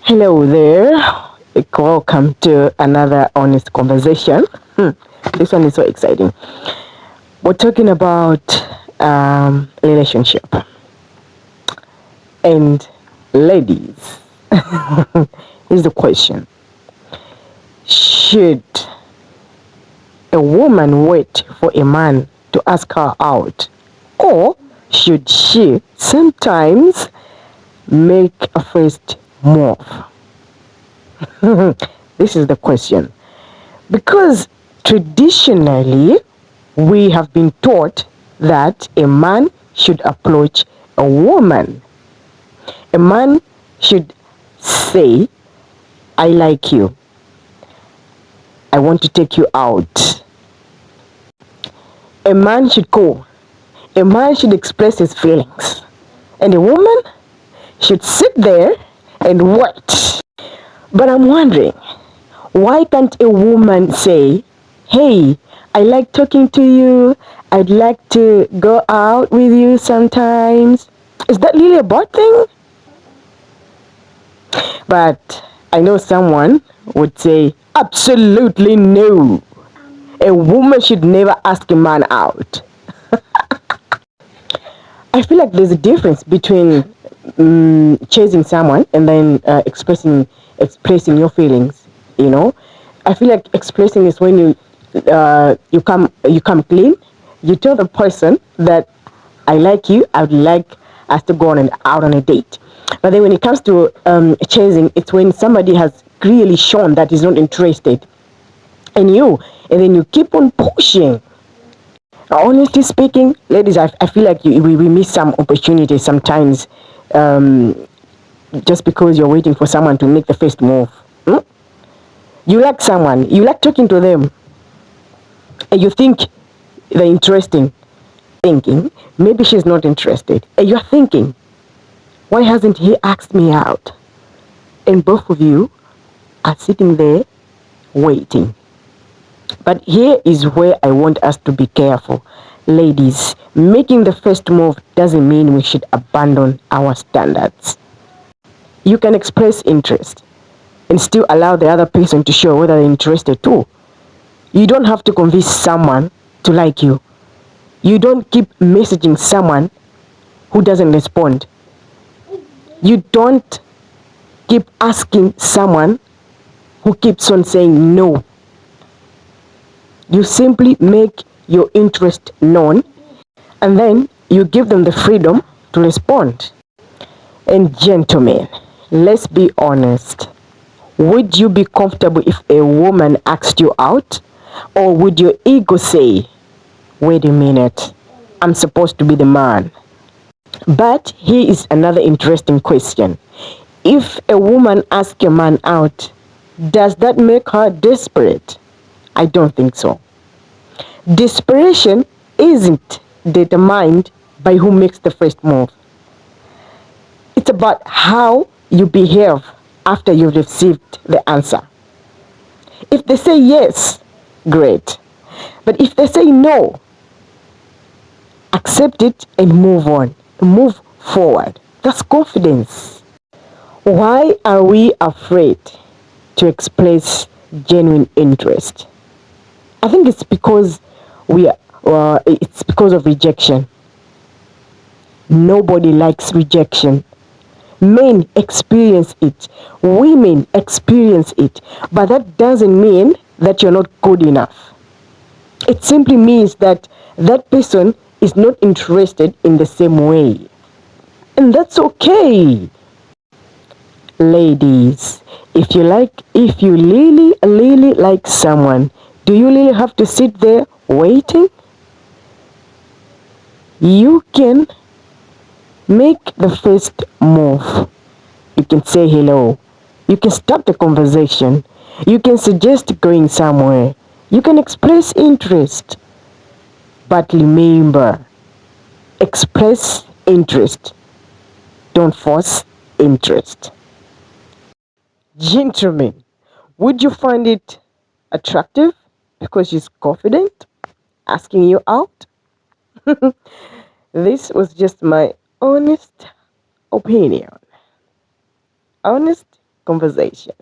Hello there. Welcome to another honest conversation. This one is so exciting. We're talking about relationship. And ladies, here's the question. Should a woman wait for a man to ask her out? Or should she sometimes make a first move? This is the question. Because traditionally, we have been taught that a man should approach a woman. A man should say, I like you. I want to take you out. A man should go. A man should express his feelings. And a woman should sit there and wait. But I'm wondering, why can't a woman say, hey, I like talking to you. I'd like to go out with you sometimes. Is that really a bad thing? But I know someone would say, absolutely no. A woman should never ask a man out. I feel like there's a difference between chasing someone and then expressing your feelings. You know, I feel like expressing is when you come clean. You tell the person that I like you. I would like us to go out on a date. But then when it comes to chasing, it's when somebody has clearly shown that he's not interested in you, and then you keep on pushing. Honestly speaking, ladies, I feel like we miss some opportunities sometimes, just because you're waiting for someone to make the first move. You like someone, you like talking to them, and you think they're interesting. Thinking maybe she's not interested, and you're thinking, why hasn't he asked me out? And both of you are sitting there waiting. But here is where I want us to be careful. Ladies, making the first move doesn't mean we should abandon our standards. You can express interest and still allow the other person to show whether they're interested too. You don't have to convince someone to like you. You don't keep messaging someone who doesn't respond. You don't keep asking someone who keeps on saying no. You simply make your interest known, and then you give them the freedom to respond. And gentlemen, let's be honest. Would you be comfortable if a woman asked you out? Or would your ego say, wait a minute, I'm supposed to be the man? But here is another interesting question. If a woman asks a man out, does that make her desperate? I don't think so. Desperation isn't determined by who makes the first move. It's about how you behave after you've received the answer. If they say yes, great. But if they say no, accept it and move on. Move forward. That's confidence. Why are we afraid to express genuine interest? I think it's because it's because of rejection. Nobody likes rejection. Men experience it. Women experience it. But that doesn't mean that you're not good enough. It simply means that that person is not interested in the same way. And that's okay. Ladies, if you really like someone, do you really have to sit there waiting? You can make the first move. You can say hello. You can start the conversation. You can suggest going somewhere. You can express interest. But remember, express interest. Don't force interest. Gentlemen, would you find it attractive because she's confident asking you out? This was just my honest opinion. Honest conversation.